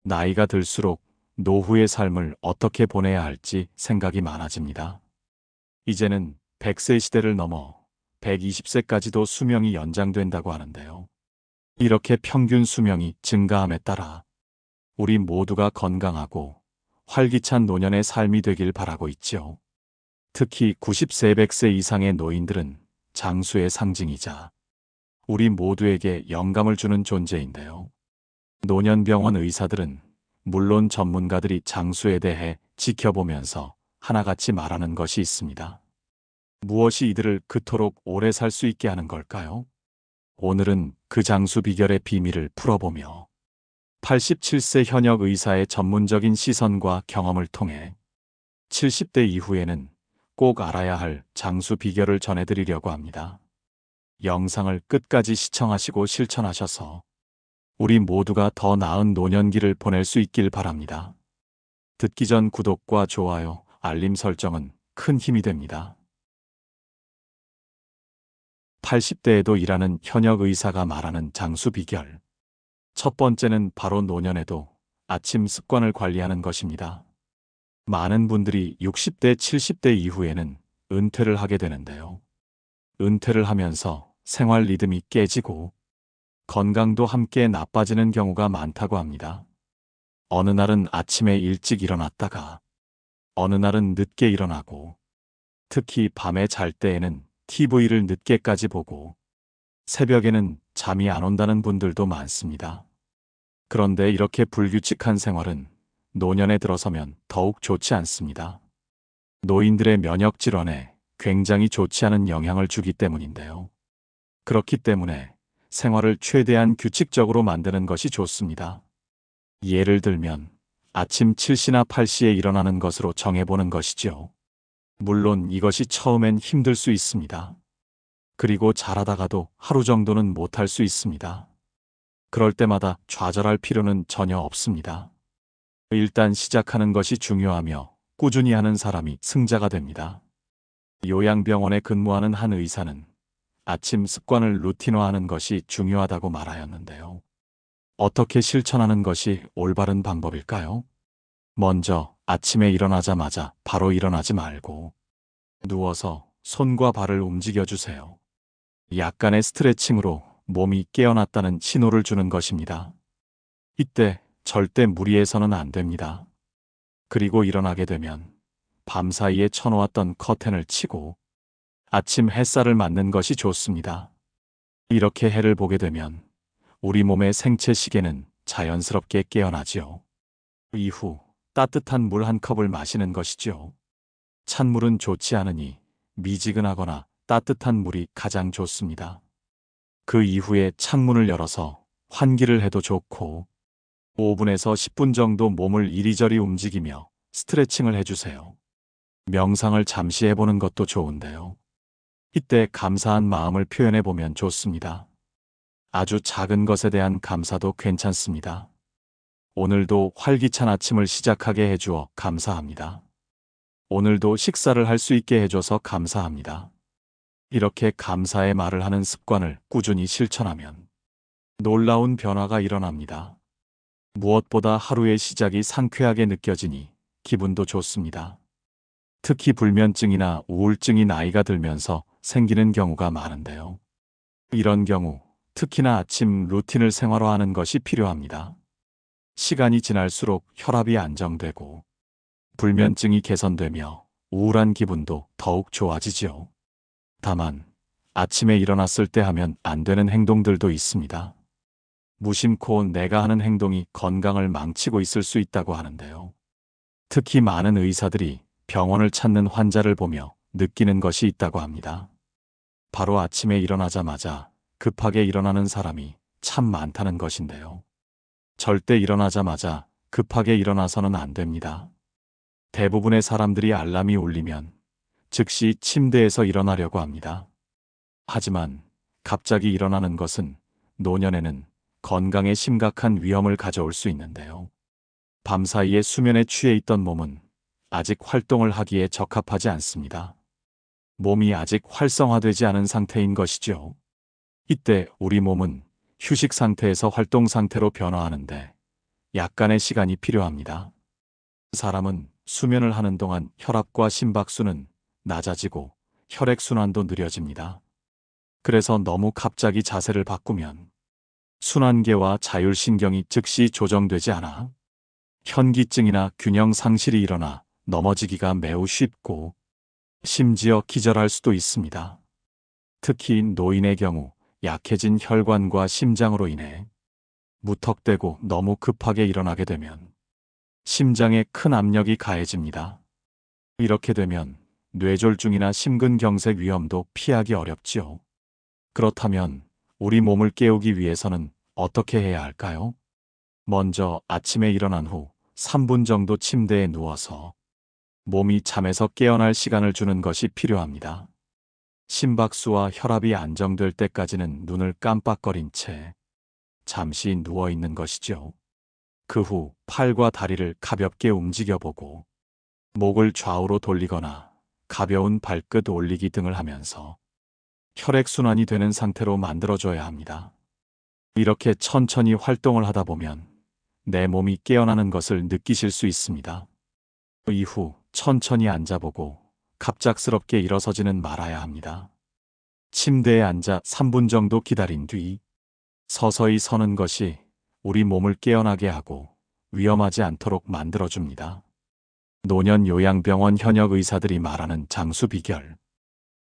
나이가 들수록 노후의 삶을 어떻게 보내야 할지 생각이 많아집니다. 이제는 100세 시대를 넘어 120세까지도 수명이 연장된다고 하는데요. 이렇게 평균 수명이 증가함에 따라 우리 모두가 건강하고 활기찬 노년의 삶이 되길 바라고 있죠. 특히 90세, 100세 이상의 노인들은 장수의 상징이자 우리 모두에게 영감을 주는 존재인데요. 노년병원 의사들은 물론 전문가들이 장수에 대해 지켜보면서 하나같이 말하는 것이 있습니다. 무엇이 이들을 그토록 오래 살 수 있게 하는 걸까요? 오늘은 그 장수 비결의 비밀을 풀어보며 87세 현역 의사의 전문적인 시선과 경험을 통해 70대 이후에는 꼭 알아야 할 장수 비결을 전해드리려고 합니다. 영상을 끝까지 시청하시고 실천하셔서 우리 모두가 더 나은 노년기를 보낼 수 있길 바랍니다. 듣기 전 구독과 좋아요, 알림 설정은 큰 힘이 됩니다. 80대에도 일하는 현역 의사가 말하는 장수 비결. 첫 번째는 바로 노년에도 아침 습관을 관리하는 것입니다. 많은 분들이 60대, 70대 이후에는 은퇴를 하게 되는데요. 은퇴를 하면서 생활 리듬이 깨지고 건강도 함께 나빠지는 경우가 많다고 합니다. 어느 날은 아침에 일찍 일어났다가 어느 날은 늦게 일어나고 특히 밤에 잘 때에는 TV를 늦게까지 보고 새벽에는 잠이 안 온다는 분들도 많습니다. 그런데 이렇게 불규칙한 생활은 노년에 들어서면 더욱 좋지 않습니다. 노인들의 면역 질환에 굉장히 좋지 않은 영향을 주기 때문인데요. 그렇기 때문에 생활을 최대한 규칙적으로 만드는 것이 좋습니다. 예를 들면 아침 7시나 8시에 일어나는 것으로 정해보는 것이죠. 물론 이것이 처음엔 힘들 수 있습니다. 그리고 잘하다가도 하루 정도는 못할 수 있습니다. 그럴 때마다 좌절할 필요는 전혀 없습니다. 일단 시작하는 것이 중요하며 꾸준히 하는 사람이 승자가 됩니다. 요양병원에 근무하는 한 의사는 아침 습관을 루틴화하는 것이 중요하다고 말하였는데요. 어떻게 실천하는 것이 올바른 방법일까요? 먼저 아침에 일어나자마자 바로 일어나지 말고 누워서 손과 발을 움직여주세요. 약간의 스트레칭으로 몸이 깨어났다는 신호를 주는 것입니다. 이때 절대 무리해서는 안 됩니다. 그리고 일어나게 되면 밤사이에 쳐놓았던 커튼을 치고 아침 햇살을 맞는 것이 좋습니다. 이렇게 해를 보게 되면 우리 몸의 생체 시계는 자연스럽게 깨어나지요. 이후 따뜻한 물 한 컵을 마시는 것이죠. 찬물은 좋지 않으니 미지근하거나 따뜻한 물이 가장 좋습니다. 그 이후에 창문을 열어서 환기를 해도 좋고 5분에서 10분 정도 몸을 이리저리 움직이며 스트레칭을 해주세요. 명상을 잠시 해보는 것도 좋은데요. 이때 감사한 마음을 표현해보면 좋습니다. 아주 작은 것에 대한 감사도 괜찮습니다. 오늘도 활기찬 아침을 시작하게 해주어 감사합니다. 오늘도 식사를 할 수 있게 해줘서 감사합니다. 이렇게 감사의 말을 하는 습관을 꾸준히 실천하면 놀라운 변화가 일어납니다. 무엇보다 하루의 시작이 상쾌하게 느껴지니 기분도 좋습니다. 특히 불면증이나 우울증이 나이가 들면서 생기는 경우가 많은데요. 이런 경우 특히나 아침 루틴을 생활화하는 것이 필요합니다. 시간이 지날수록 혈압이 안정되고 불면증이 개선되며 우울한 기분도 더욱 좋아지지요. 다만 아침에 일어났을 때 하면 안 되는 행동들도 있습니다. 무심코 내가 하는 행동이 건강을 망치고 있을 수 있다고 하는데요. 특히 많은 의사들이 병원을 찾는 환자를 보며 느끼는 것이 있다고 합니다. 바로 아침에 일어나자마자 급하게 일어나는 사람이 참 많다는 것인데요. 절대 일어나자마자 급하게 일어나서는 안 됩니다. 대부분의 사람들이 알람이 울리면 즉시 침대에서 일어나려고 합니다. 하지만 갑자기 일어나는 것은 노년에는 건강에 심각한 위험을 가져올 수 있는데요. 밤사이에 수면에 취해 있던 몸은 아직 활동을 하기에 적합하지 않습니다. 몸이 아직 활성화되지 않은 상태인 것이죠. 이때 우리 몸은 휴식 상태에서 활동 상태로 변화하는데 약간의 시간이 필요합니다. 사람은 수면을 하는 동안 혈압과 심박수는 낮아지고 혈액순환도 느려집니다. 그래서 너무 갑자기 자세를 바꾸면 순환계와 자율신경이 즉시 조정되지 않아 현기증이나 균형 상실이 일어나 넘어지기가 매우 쉽고 심지어 기절할 수도 있습니다. 특히 노인의 경우 약해진 혈관과 심장으로 인해 무턱대고 너무 급하게 일어나게 되면 심장에 큰 압력이 가해집니다. 이렇게 되면 뇌졸중이나 심근경색 위험도 피하기 어렵지요. 그렇다면 우리 몸을 깨우기 위해서는 어떻게 해야 할까요? 먼저 아침에 일어난 후 3분 정도 침대에 누워서 몸이 잠에서 깨어날 시간을 주는 것이 필요합니다. 심박수와 혈압이 안정될 때까지는 눈을 깜빡거린 채 잠시 누워 있는 것이죠. 그 후 팔과 다리를 가볍게 움직여보고 목을 좌우로 돌리거나 가벼운 발끝 올리기 등을 하면서 혈액순환이 되는 상태로 만들어줘야 합니다. 이렇게 천천히 활동을 하다 보면 내 몸이 깨어나는 것을 느끼실 수 있습니다. 이후 천천히 앉아보고 갑작스럽게 일어서지는 말아야 합니다. 침대에 앉아 3분 정도 기다린 뒤 서서히 서는 것이 우리 몸을 깨어나게 하고 위험하지 않도록 만들어줍니다. 노년요양병원 현역 의사들이 말하는 장수 비결.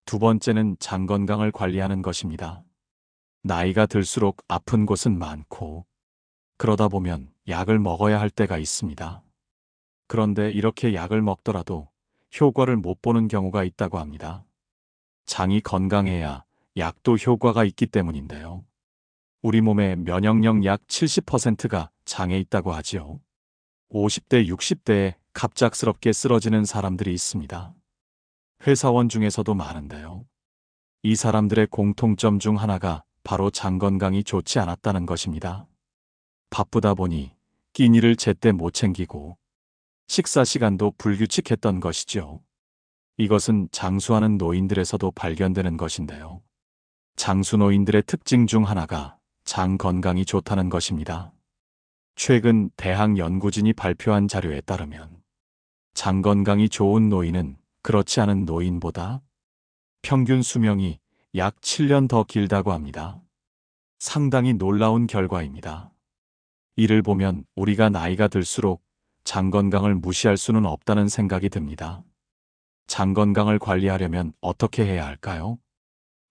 두 번째는 장 건강을 관리하는 것입니다. 나이가 들수록 아픈 곳은 많고 그러다 보면 약을 먹어야 할 때가 있습니다. 그런데 이렇게 약을 먹더라도 효과를 못 보는 경우가 있다고 합니다. 장이 건강해야 약도 효과가 있기 때문인데요. 우리 몸의 면역력 약 70%가 장에 있다고 하지요. 50대, 60대에 갑작스럽게 쓰러지는 사람들이 있습니다. 회사원 중에서도 많은데요. 이 사람들의 공통점 중 하나가 바로 장 건강이 좋지 않았다는 것입니다. 바쁘다 보니 끼니를 제때 못 챙기고 식사 시간도 불규칙했던 것이죠. 이것은 장수하는 노인들에서도 발견되는 것인데요. 장수 노인들의 특징 중 하나가 장 건강이 좋다는 것입니다. 최근 대학 연구진이 발표한 자료에 따르면 장 건강이 좋은 노인은 그렇지 않은 노인보다 평균 수명이 약 7년 더 길다고 합니다. 상당히 놀라운 결과입니다. 이를 보면 우리가 나이가 들수록 장 건강을 무시할 수는 없다는 생각이 듭니다. 장 건강을 관리하려면 어떻게 해야 할까요?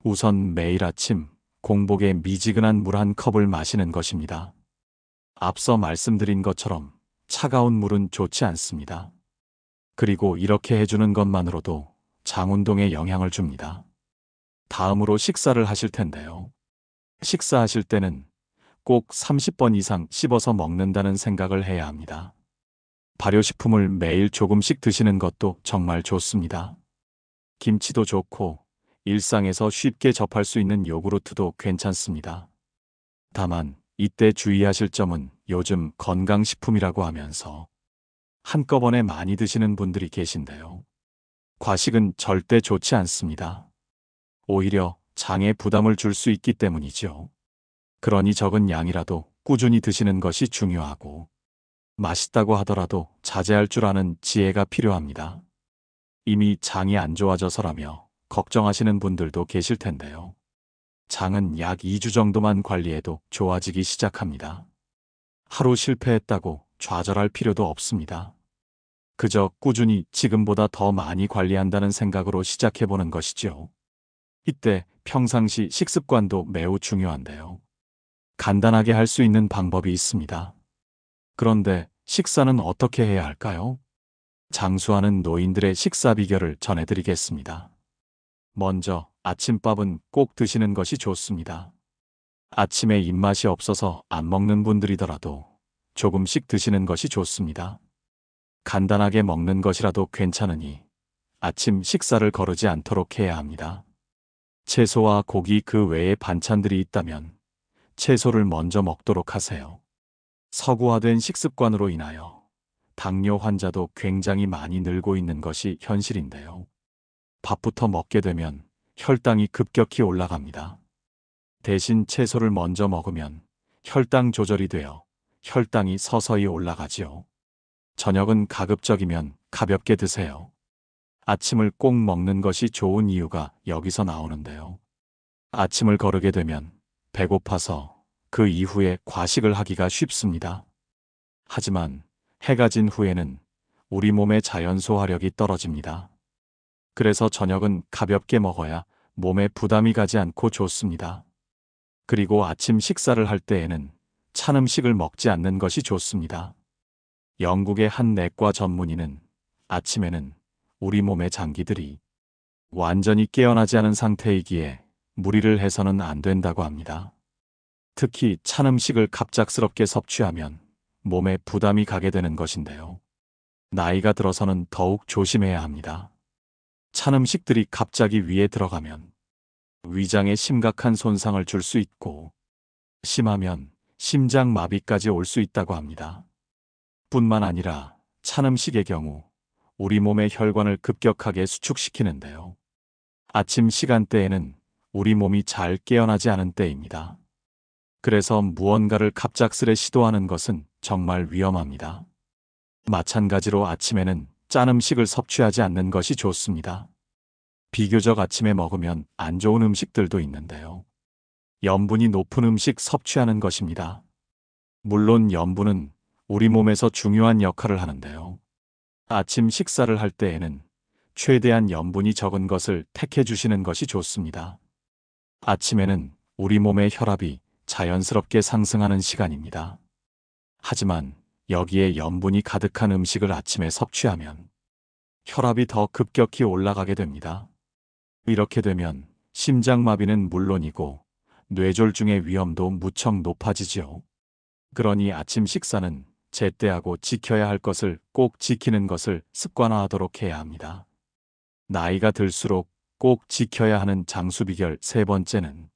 우선 매일 아침 공복에 미지근한 물 한 컵을 마시는 것입니다. 앞서 말씀드린 것처럼 차가운 물은 좋지 않습니다. 그리고 이렇게 해주는 것만으로도 장 운동에 영향을 줍니다. 다음으로 식사를 하실 텐데요. 식사하실 때는 꼭 30번 이상 씹어서 먹는다는 생각을 해야 합니다. 발효식품을 매일 조금씩 드시는 것도 정말 좋습니다. 김치도 좋고 일상에서 쉽게 접할 수 있는 요구르트도 괜찮습니다. 다만 이때 주의하실 점은 요즘 건강식품이라고 하면서 한꺼번에 많이 드시는 분들이 계신데요. 과식은 절대 좋지 않습니다. 오히려 장에 부담을 줄 수 있기 때문이죠. 그러니 적은 양이라도 꾸준히 드시는 것이 중요하고 맛있다고 하더라도 자제할 줄 아는 지혜가 필요합니다. 이미 장이 안 좋아져서라며 걱정하시는 분들도 계실 텐데요. 장은 약 2주 정도만 관리해도 좋아지기 시작합니다. 하루 실패했다고 좌절할 필요도 없습니다. 그저 꾸준히 지금보다 더 많이 관리한다는 생각으로 시작해보는 것이죠. 이때 평상시 식습관도 매우 중요한데요. 간단하게 할 수 있는 방법이 있습니다. 그런데 식사는 어떻게 해야 할까요? 장수하는 노인들의 식사 비결을 전해드리겠습니다. 먼저 아침밥은 꼭 드시는 것이 좋습니다. 아침에 입맛이 없어서 안 먹는 분들이더라도 조금씩 드시는 것이 좋습니다. 간단하게 먹는 것이라도 괜찮으니 아침 식사를 거르지 않도록 해야 합니다. 채소와 고기 그 외에 반찬들이 있다면 채소를 먼저 먹도록 하세요. 서구화된 식습관으로 인하여 당뇨 환자도 굉장히 많이 늘고 있는 것이 현실인데요. 밥부터 먹게 되면 혈당이 급격히 올라갑니다. 대신 채소를 먼저 먹으면 혈당 조절이 되어 혈당이 서서히 올라가지요. 저녁은 가급적이면 가볍게 드세요. 아침을 꼭 먹는 것이 좋은 이유가 여기서 나오는데요. 아침을 거르게 되면 배고파서 그 이후에 과식을 하기가 쉽습니다. 하지만 해가 진 후에는 우리 몸의 자연 소화력이 떨어집니다. 그래서 저녁은 가볍게 먹어야 몸에 부담이 가지 않고 좋습니다. 그리고 아침 식사를 할 때에는 찬 음식을 먹지 않는 것이 좋습니다. 영국의 한 내과 전문의는 아침에는 우리 몸의 장기들이 완전히 깨어나지 않은 상태이기에 무리를 해서는 안 된다고 합니다. 특히 찬 음식을 갑작스럽게 섭취하면 몸에 부담이 가게 되는 것인데요. 나이가 들어서는 더욱 조심해야 합니다. 찬 음식들이 갑자기 위에 들어가면 위장에 심각한 손상을 줄 수 있고 심하면 심장 마비까지 올 수 있다고 합니다. 뿐만 아니라 찬 음식의 경우 우리 몸의 혈관을 급격하게 수축시키는데요. 아침 시간대에는 우리 몸이 잘 깨어나지 않은 때입니다. 그래서 무언가를 갑작스레 시도하는 것은 정말 위험합니다. 마찬가지로 아침에는 짠 음식을 섭취하지 않는 것이 좋습니다. 비교적 아침에 먹으면 안 좋은 음식들도 있는데요. 염분이 높은 음식 섭취하는 것입니다. 물론 염분은 우리 몸에서 중요한 역할을 하는데요. 아침 식사를 할 때에는 최대한 염분이 적은 것을 택해 주시는 것이 좋습니다. 아침에는 우리 몸의 혈압이 자연스럽게 상승하는 시간입니다. 하지만 여기에 염분이 가득한 음식을 아침에 섭취하면 혈압이 더 급격히 올라가게 됩니다. 이렇게 되면 심장마비는 물론이고 뇌졸중의 위험도 무척 높아지죠. 그러니 아침 식사는 제때하고 지켜야 할 것을 꼭 지키는 것을 습관화하도록 해야 합니다. 나이가 들수록 꼭 지켜야 하는 장수 비결 세 번째는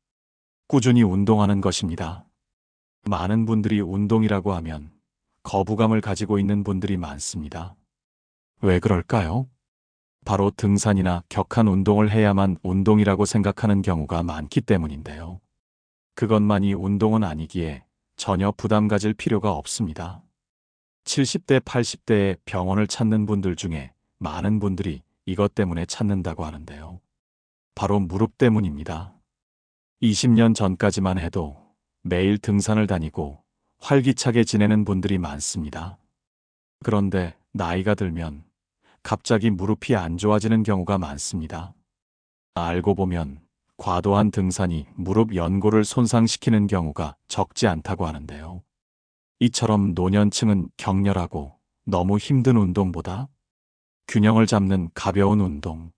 꾸준히 운동하는 것입니다. 많은 분들이 운동이라고 하면 거부감을 가지고 있는 분들이 많습니다. 왜 그럴까요? 바로 등산이나 격한 운동을 해야만 운동이라고 생각하는 경우가 많기 때문인데요. 그것만이 운동은 아니기에 전혀 부담 가질 필요가 없습니다. 70대, 80대에 병원을 찾는 분들 중에 많은 분들이 이것 때문에 찾는다고 하는데요. 바로 무릎 때문입니다. 20년 전까지만 해도 매일 등산을 다니고 활기차게 지내는 분들이 많습니다. 그런데 나이가 들면 갑자기 무릎이 안 좋아지는 경우가 많습니다. 알고 보면 과도한 등산이 무릎 연골을 손상시키는 경우가 적지 않다고 하는데요. 이처럼 노년층은 격렬하고 너무 힘든 운동보다 균형을 잡는 가벼운 운동,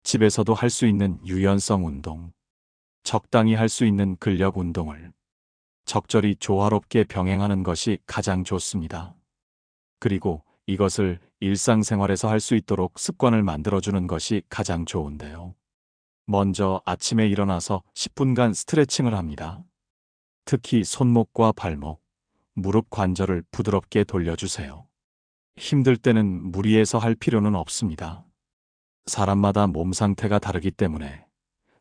집에서도 할 수 있는 유연성 운동, 적당히 할 수 있는 근력 운동을 적절히 조화롭게 병행하는 것이 가장 좋습니다. 그리고 이것을 일상생활에서 할 수 있도록 습관을 만들어주는 것이 가장 좋은데요. 먼저 아침에 일어나서 10분간 스트레칭을 합니다. 특히 손목과 발목, 무릎 관절을 부드럽게 돌려주세요. 힘들 때는 무리해서 할 필요는 없습니다. 사람마다 몸 상태가 다르기 때문에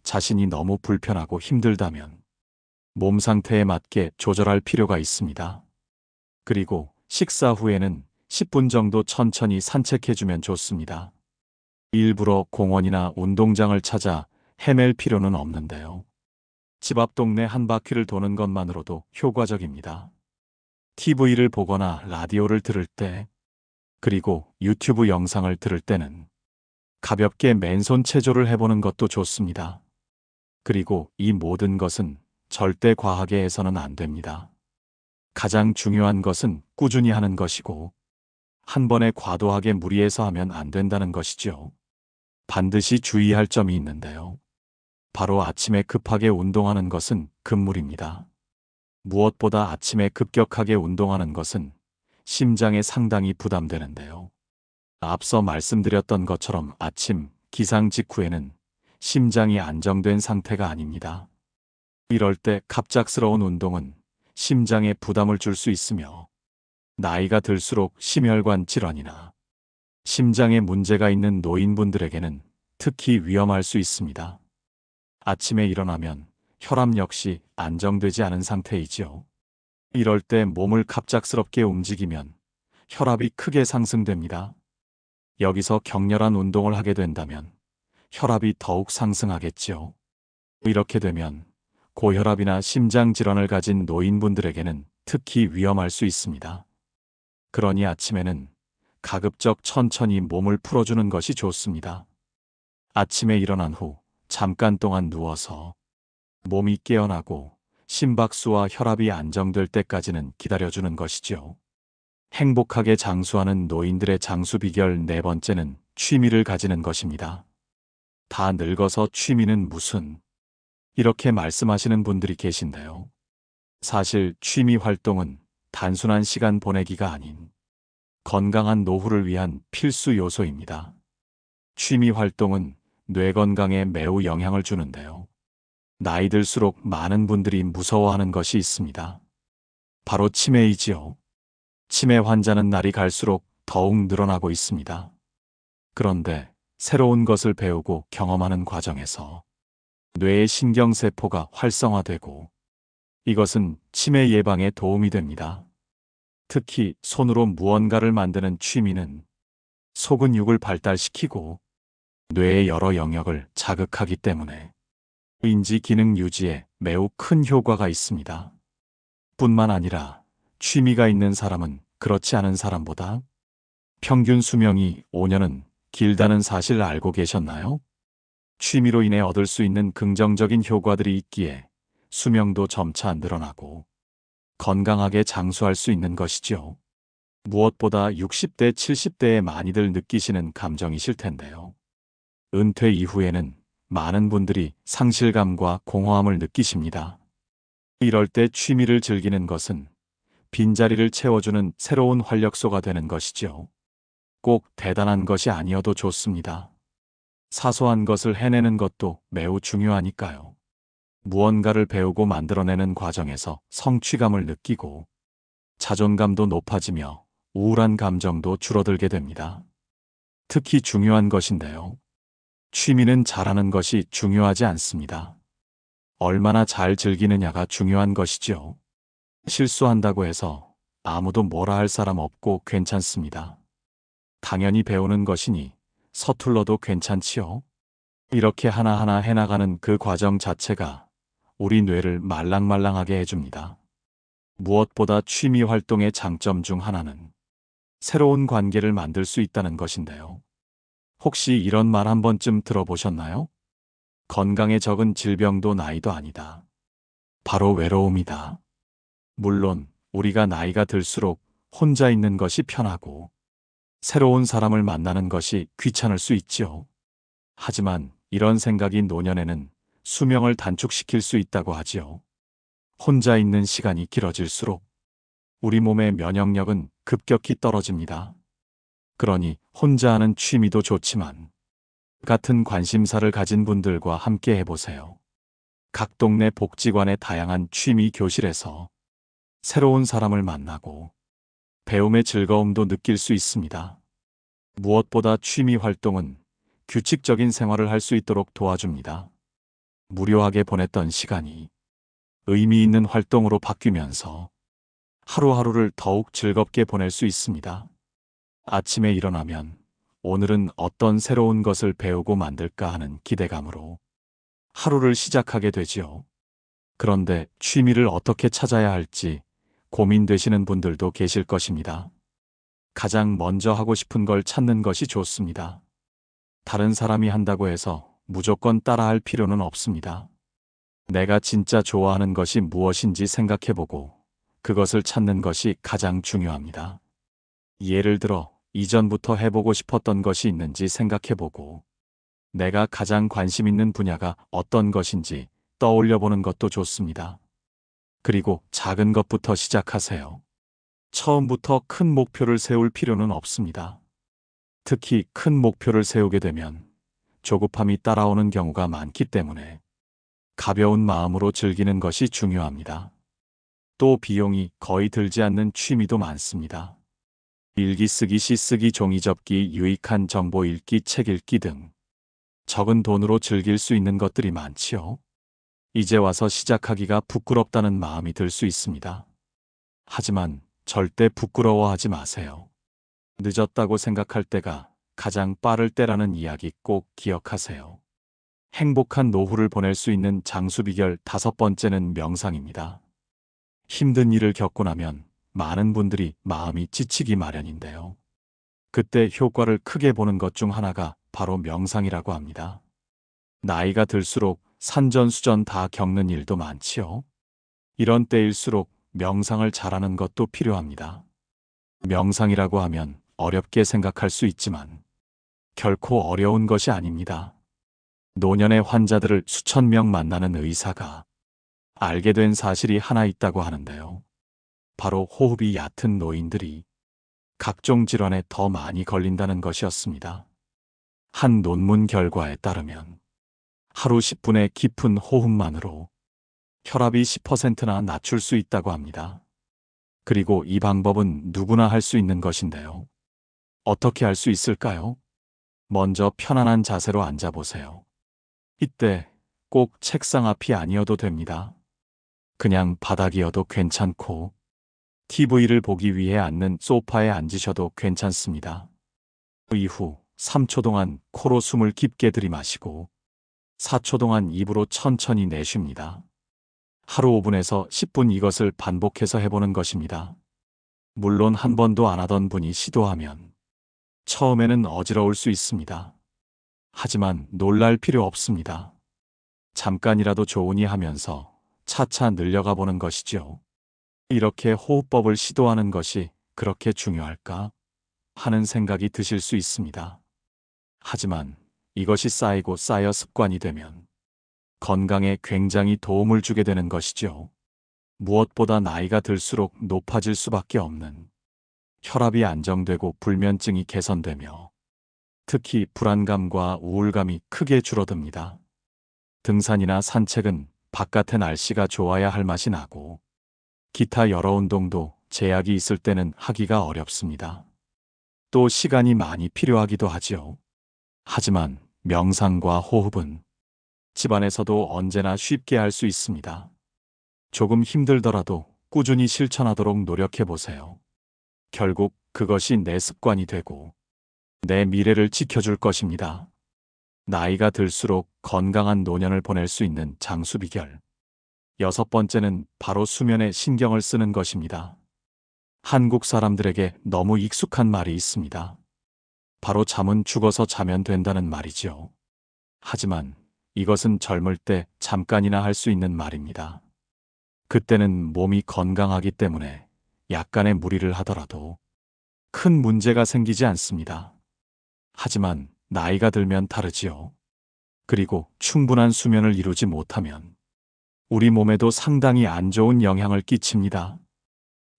자신이 너무 불편하고 힘들다면 몸 상태에 맞게 조절할 필요가 있습니다. 그리고 식사 후에는 10분 정도 천천히 산책해주면 좋습니다. 일부러 공원이나 운동장을 찾아 헤맬 필요는 없는데요. 집 앞 동네 한 바퀴를 도는 것만으로도 효과적입니다. TV를 보거나 라디오를 들을 때, 그리고 유튜브 영상을 들을 때는 가볍게 맨손 체조를 해보는 것도 좋습니다. 그리고 이 모든 것은 절대 과하게 해서는 안 됩니다. 가장 중요한 것은 꾸준히 하는 것이고, 한 번에 과도하게 무리해서 하면 안 된다는 것이죠. 반드시 주의할 점이 있는데요. 바로 아침에 급하게 운동하는 것은 금물입니다. 무엇보다 아침에 급격하게 운동하는 것은 심장에 상당히 부담되는데요. 앞서 말씀드렸던 것처럼 아침 기상 직후에는 심장이 안정된 상태가 아닙니다. 이럴 때 갑작스러운 운동은 심장에 부담을 줄 수 있으며 나이가 들수록 심혈관 질환이나 심장에 문제가 있는 노인분들에게는 특히 위험할 수 있습니다. 아침에 일어나면 혈압 역시 안정되지 않은 상태이지요. 이럴 때 몸을 갑작스럽게 움직이면 혈압이 크게 상승됩니다. 여기서 격렬한 운동을 하게 된다면 혈압이 더욱 상승하겠죠. 이렇게 되면 고혈압이나 심장 질환을 가진 노인분들에게는 특히 위험할 수 있습니다. 그러니 아침에는 가급적 천천히 몸을 풀어주는 것이 좋습니다. 아침에 일어난 후 잠깐 동안 누워서 몸이 깨어나고 심박수와 혈압이 안정될 때까지는 기다려주는 것이죠. 행복하게 장수하는 노인들의 장수 비결 네 번째는 취미를 가지는 것입니다. 다 늙어서 취미는 무슨? 이렇게 말씀하시는 분들이 계신데요. 사실 취미 활동은 단순한 시간 보내기가 아닌 건강한 노후를 위한 필수 요소입니다. 취미 활동은 뇌 건강에 매우 영향을 주는데요. 나이 들수록 많은 분들이 무서워하는 것이 있습니다. 바로 치매이지요. 치매 환자는 날이 갈수록 더욱 늘어나고 있습니다. 그런데 새로운 것을 배우고 경험하는 과정에서 뇌의 신경세포가 활성화되고 이것은 치매 예방에 도움이 됩니다. 특히 손으로 무언가를 만드는 취미는 소근육을 발달시키고 뇌의 여러 영역을 자극하기 때문에 인지 기능 유지에 매우 큰 효과가 있습니다. 뿐만 아니라 취미가 있는 사람은 그렇지 않은 사람보다 평균 수명이 5년은 길다는 사실 알고 계셨나요? 취미로 인해 얻을 수 있는 긍정적인 효과들이 있기에 수명도 점차 늘어나고 건강하게 장수할 수 있는 것이죠. 무엇보다 60대, 70대에 많이들 느끼시는 감정이실 텐데요. 은퇴 이후에는 많은 분들이 상실감과 공허함을 느끼십니다. 이럴 때 취미를 즐기는 것은 빈자리를 채워주는 새로운 활력소가 되는 것이죠. 꼭 대단한 것이 아니어도 좋습니다. 사소한 것을 해내는 것도 매우 중요하니까요. 무언가를 배우고 만들어내는 과정에서 성취감을 느끼고 자존감도 높아지며 우울한 감정도 줄어들게 됩니다. 특히 중요한 것인데요. 취미는 잘하는 것이 중요하지 않습니다. 얼마나 잘 즐기느냐가 중요한 것이죠. 실수한다고 해서 아무도 뭐라 할 사람 없고 괜찮습니다. 당연히 배우는 것이니 서툴러도 괜찮지요. 이렇게 하나하나 해나가는 그 과정 자체가 우리 뇌를 말랑말랑하게 해줍니다. 무엇보다 취미 활동의 장점 중 하나는 새로운 관계를 만들 수 있다는 것인데요. 혹시 이런 말 한 번쯤 들어보셨나요? 건강에 적은 질병도 나이도 아니다. 바로 외로움이다. 물론 우리가 나이가 들수록 혼자 있는 것이 편하고 새로운 사람을 만나는 것이 귀찮을 수 있지요. 하지만 이런 생각이 노년에는 수명을 단축시킬 수 있다고 하지요. 혼자 있는 시간이 길어질수록 우리 몸의 면역력은 급격히 떨어집니다. 그러니 혼자 하는 취미도 좋지만 같은 관심사를 가진 분들과 함께 해보세요. 각 동네 복지관의 다양한 취미 교실에서 새로운 사람을 만나고 배움의 즐거움도 느낄 수 있습니다. 무엇보다 취미 활동은 규칙적인 생활을 할 수 있도록 도와줍니다. 무료하게 보냈던 시간이 의미 있는 활동으로 바뀌면서 하루하루를 더욱 즐겁게 보낼 수 있습니다. 아침에 일어나면 오늘은 어떤 새로운 것을 배우고 만들까 하는 기대감으로 하루를 시작하게 되지요. 그런데 취미를 어떻게 찾아야 할지 고민되시는 분들도 계실 것입니다. 가장 먼저 하고 싶은 걸 찾는 것이 좋습니다. 다른 사람이 한다고 해서 무조건 따라할 필요는 없습니다. 내가 진짜 좋아하는 것이 무엇인지 생각해보고 그것을 찾는 것이 가장 중요합니다. 예를 들어 이전부터 해보고 싶었던 것이 있는지 생각해보고 내가 가장 관심 있는 분야가 어떤 것인지 떠올려보는 것도 좋습니다. 그리고 작은 것부터 시작하세요. 처음부터 큰 목표를 세울 필요는 없습니다. 특히 큰 목표를 세우게 되면 조급함이 따라오는 경우가 많기 때문에 가벼운 마음으로 즐기는 것이 중요합니다. 또 비용이 거의 들지 않는 취미도 많습니다. 일기 쓰기, 시 쓰기, 종이 접기, 유익한 정보 읽기, 책 읽기 등 적은 돈으로 즐길 수 있는 것들이 많지요. 이제 와서 시작하기가 부끄럽다는 마음이 들 수 있습니다. 하지만 절대 부끄러워하지 마세요. 늦었다고 생각할 때가 가장 빠를 때라는 이야기 꼭 기억하세요. 행복한 노후를 보낼 수 있는 장수 비결 5번째는 명상입니다. 힘든 일을 겪고 나면 많은 분들이 마음이 지치기 마련인데요. 그때 효과를 크게 보는 것 중 하나가 바로 명상이라고 합니다. 나이가 들수록 산전수전 다 겪는 일도 많지요. 이런 때일수록 명상을 잘하는 것도 필요합니다. 명상이라고 하면 어렵게 생각할 수 있지만 결코 어려운 것이 아닙니다. 노년의 환자들을 수천 명 만나는 의사가 알게 된 사실이 하나 있다고 하는데요. 바로 호흡이 얕은 노인들이 각종 질환에 더 많이 걸린다는 것이었습니다. 한 논문 결과에 따르면 하루 10분의 깊은 호흡만으로 혈압이 10%나 낮출 수 있다고 합니다. 그리고 이 방법은 누구나 할 수 있는 것인데요. 어떻게 할 수 있을까요? 먼저 편안한 자세로 앉아보세요. 이때 꼭 책상 앞이 아니어도 됩니다. 그냥 바닥이어도 괜찮고 TV를 보기 위해 앉는 소파에 앉으셔도 괜찮습니다. 이후 3초 동안 코로 숨을 깊게 들이마시고 4초 동안 입으로 천천히 내쉽니다. 하루 5분에서 10분 이것을 반복해서 해보는 것입니다. 물론 한 번도 안 하던 분이 시도하면 처음에는 어지러울 수 있습니다. 하지만 놀랄 필요 없습니다. 잠깐이라도 좋으니 하면서 차차 늘려가 보는 것이죠. 이렇게 호흡법을 시도하는 것이 그렇게 중요할까 하는 생각이 드실 수 있습니다. 하지만 이것이 쌓이고 쌓여 습관이 되면 건강에 굉장히 도움을 주게 되는 것이죠. 무엇보다 나이가 들수록 높아질 수밖에 없는 혈압이 안정되고 불면증이 개선되며 특히 불안감과 우울감이 크게 줄어듭니다. 등산이나 산책은 바깥의 날씨가 좋아야 할 맛이 나고 기타 여러 운동도 제약이 있을 때는 하기가 어렵습니다. 또 시간이 많이 필요하기도 하지요. 하지만 명상과 호흡은 집안에서도 언제나 쉽게 할 수 있습니다. 조금 힘들더라도 꾸준히 실천하도록 노력해 보세요. 결국 그것이 내 습관이 되고 내 미래를 지켜줄 것입니다. 나이가 들수록 건강한 노년을 보낼 수 있는 장수 비결. 6번째는 바로 수면에 신경을 쓰는 것입니다. 한국 사람들에게 너무 익숙한 말이 있습니다. 바로 잠은 죽어서 자면 된다는 말이지요. 하지만 이것은 젊을 때 잠깐이나 할 수 있는 말입니다. 그때는 몸이 건강하기 때문에 약간의 무리를 하더라도 큰 문제가 생기지 않습니다. 하지만 나이가 들면 다르지요. 그리고 충분한 수면을 이루지 못하면 우리 몸에도 상당히 안 좋은 영향을 끼칩니다.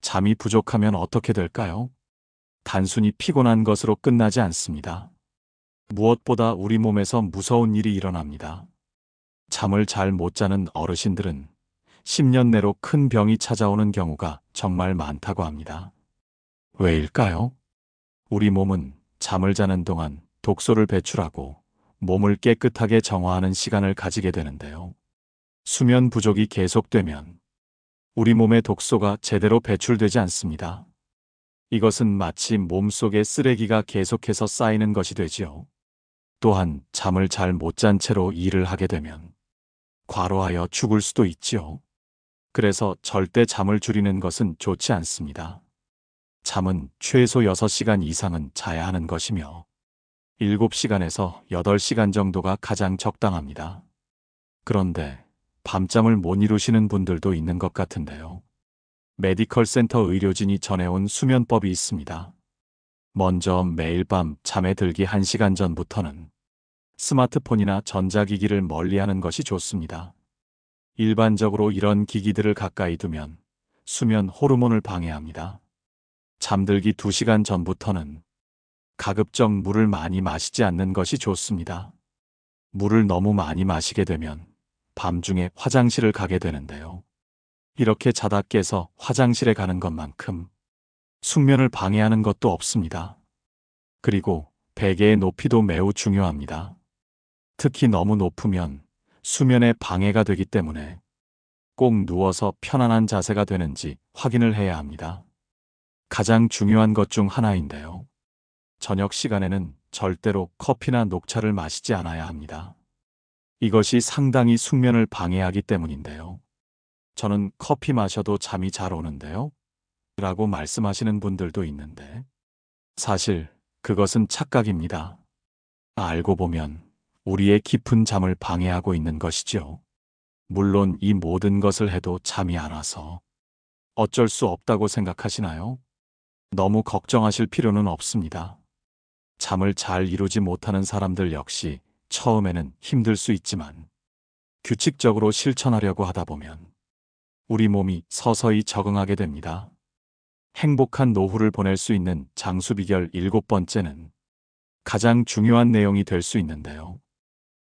잠이 부족하면 어떻게 될까요? 단순히 피곤한 것으로 끝나지 않습니다. 무엇보다 우리 몸에서 무서운 일이 일어납니다. 잠을 잘 못 자는 어르신들은 10년 내로 큰 병이 찾아오는 경우가 정말 많다고 합니다. 왜일까요? 우리 몸은 잠을 자는 동안 독소를 배출하고 몸을 깨끗하게 정화하는 시간을 가지게 되는데요. 수면 부족이 계속되면 우리 몸의 독소가 제대로 배출되지 않습니다. 이것은 마치 몸속에 쓰레기가 계속해서 쌓이는 것이 되지요. 또한 잠을 잘 못 잔 채로 일을 하게 되면 과로하여 죽을 수도 있지요. 그래서 절대 잠을 줄이는 것은 좋지 않습니다. 잠은 최소 6시간 이상은 자야 하는 것이며 7시간에서 8시간 정도가 가장 적당합니다. 그런데 밤잠을 못 이루시는 분들도 있는 것 같은데요. 메디컬 센터 의료진이 전해온 수면법이 있습니다. 먼저 매일 밤 잠에 들기 1시간 전부터는 스마트폰이나 전자기기를 멀리하는 것이 좋습니다. 일반적으로 이런 기기들을 가까이 두면 수면 호르몬을 방해합니다. 잠들기 2시간 전부터는 가급적 물을 많이 마시지 않는 것이 좋습니다. 물을 너무 많이 마시게 되면 밤중에 화장실을 가게 되는데요. 이렇게 자다 깨서 화장실에 가는 것만큼 숙면을 방해하는 것도 없습니다. 그리고 베개의 높이도 매우 중요합니다. 특히 너무 높으면 수면에 방해가 되기 때문에 꼭 누워서 편안한 자세가 되는지 확인을 해야 합니다. 가장 중요한 것 중 하나인데요. 저녁 시간에는 절대로 커피나 녹차를 마시지 않아야 합니다. 이것이 상당히 숙면을 방해하기 때문인데요. 저는 커피 마셔도 잠이 잘 오는데요. 라고 말씀하시는 분들도 있는데 사실 그것은 착각입니다. 알고 보면 우리의 깊은 잠을 방해하고 있는 것이죠. 물론 이 모든 것을 해도 잠이 안 와서 어쩔 수 없다고 생각하시나요? 너무 걱정하실 필요는 없습니다. 잠을 잘 이루지 못하는 사람들 역시 처음에는 힘들 수 있지만 규칙적으로 실천하려고 하다 보면 우리 몸이 서서히 적응하게 됩니다. 행복한 노후를 보낼 수 있는 장수 비결 7번째는 가장 중요한 내용이 될 수 있는데요.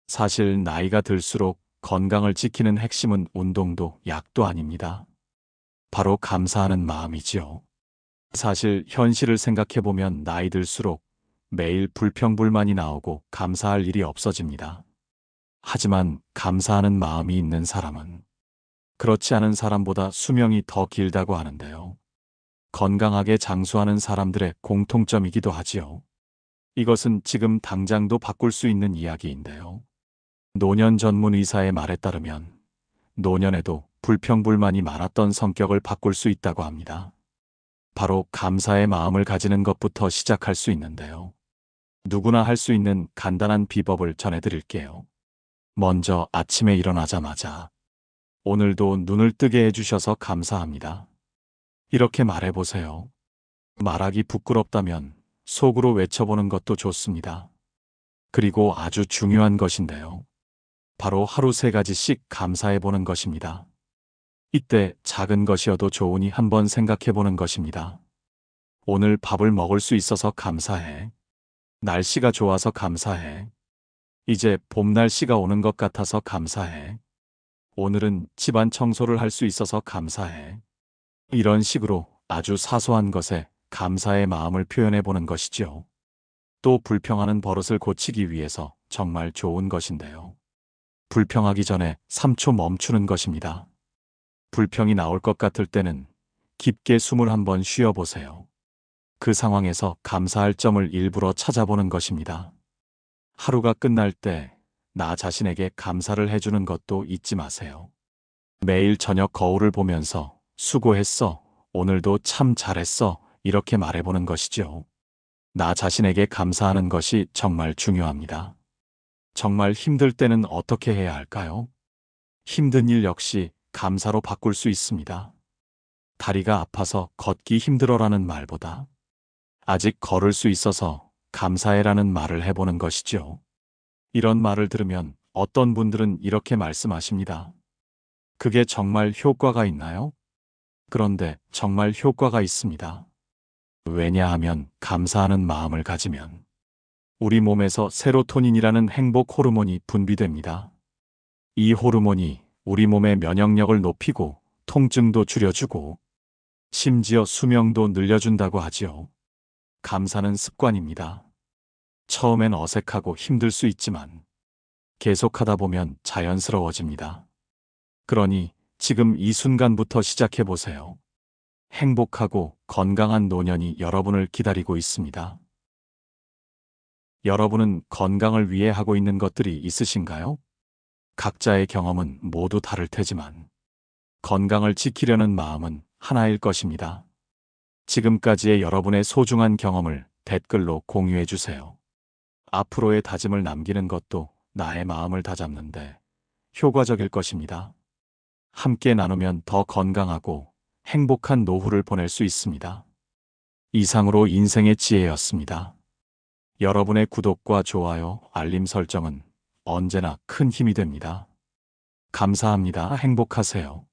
사실 나이가 들수록 건강을 지키는 핵심은 운동도 약도 아닙니다. 바로 감사하는 마음이지요. 사실 현실을 생각해보면 나이 들수록 매일 불평불만이 나오고 감사할 일이 없어집니다. 하지만 감사하는 마음이 있는 사람은 그렇지 않은 사람보다 수명이 더 길다고 하는데요. 건강하게 장수하는 사람들의 공통점이기도 하지요. 이것은 지금 당장도 바꿀 수 있는 이야기인데요. 노년 전문 의사의 말에 따르면 노년에도 불평불만이 많았던 성격을 바꿀 수 있다고 합니다. 바로 감사의 마음을 가지는 것부터 시작할 수 있는데요. 누구나 할 수 있는 간단한 비법을 전해드릴게요. 먼저 아침에 일어나자마자 오늘도 눈을 뜨게 해주셔서 감사합니다. 이렇게 말해보세요. 말하기 부끄럽다면 속으로 외쳐보는 것도 좋습니다. 그리고 아주 중요한 것인데요. 바로 하루 3가지씩 감사해보는 것입니다. 이때 작은 것이어도 좋으니 한번 생각해보는 것입니다. 오늘 밥을 먹을 수 있어서 감사해. 날씨가 좋아서 감사해. 이제 봄 날씨가 오는 것 같아서 감사해. 오늘은 집안 청소를 할 수 있어서 감사해. 이런 식으로 아주 사소한 것에 감사의 마음을 표현해 보는 것이죠. 또 불평하는 버릇을 고치기 위해서 정말 좋은 것인데요. 불평하기 전에 3초 멈추는 것입니다. 불평이 나올 것 같을 때는 깊게 숨을 한번 쉬어보세요. 그 상황에서 감사할 점을 일부러 찾아보는 것입니다. 하루가 끝날 때 나 자신에게 감사를 해주는 것도 잊지 마세요. 매일 저녁 거울을 보면서 수고했어, 오늘도 참 잘했어, 이렇게 말해보는 것이죠. 나 자신에게 감사하는 것이 정말 중요합니다. 정말 힘들 때는 어떻게 해야 할까요? 힘든 일 역시 감사로 바꿀 수 있습니다. 다리가 아파서 걷기 힘들어라는 말보다 아직 걸을 수 있어서 감사해라는 말을 해보는 것이죠. 이런 말을 들으면 어떤 분들은 이렇게 말씀하십니다. 그게 정말 효과가 있나요? 그런데 정말 효과가 있습니다. 왜냐하면 감사하는 마음을 가지면 우리 몸에서 세로토닌이라는 행복 호르몬이 분비됩니다. 이 호르몬이 우리 몸의 면역력을 높이고 통증도 줄여주고 심지어 수명도 늘려준다고 하지요. 감사는 습관입니다. 처음엔 어색하고 힘들 수 있지만 계속하다 보면 자연스러워집니다. 그러니 지금 이 순간부터 시작해 보세요. 행복하고 건강한 노년이 여러분을 기다리고 있습니다. 여러분은 건강을 위해 하고 있는 것들이 있으신가요? 각자의 경험은 모두 다를 테지만 건강을 지키려는 마음은 하나일 것입니다. 지금까지의 여러분의 소중한 경험을 댓글로 공유해 주세요. 앞으로의 다짐을 남기는 것도 나의 마음을 다잡는데 효과적일 것입니다. 함께 나누면 더 건강하고 행복한 노후를 보낼 수 있습니다. 이상으로 인생의 지혜였습니다. 여러분의 구독과 좋아요, 알림 설정은 언제나 큰 힘이 됩니다. 감사합니다. 행복하세요.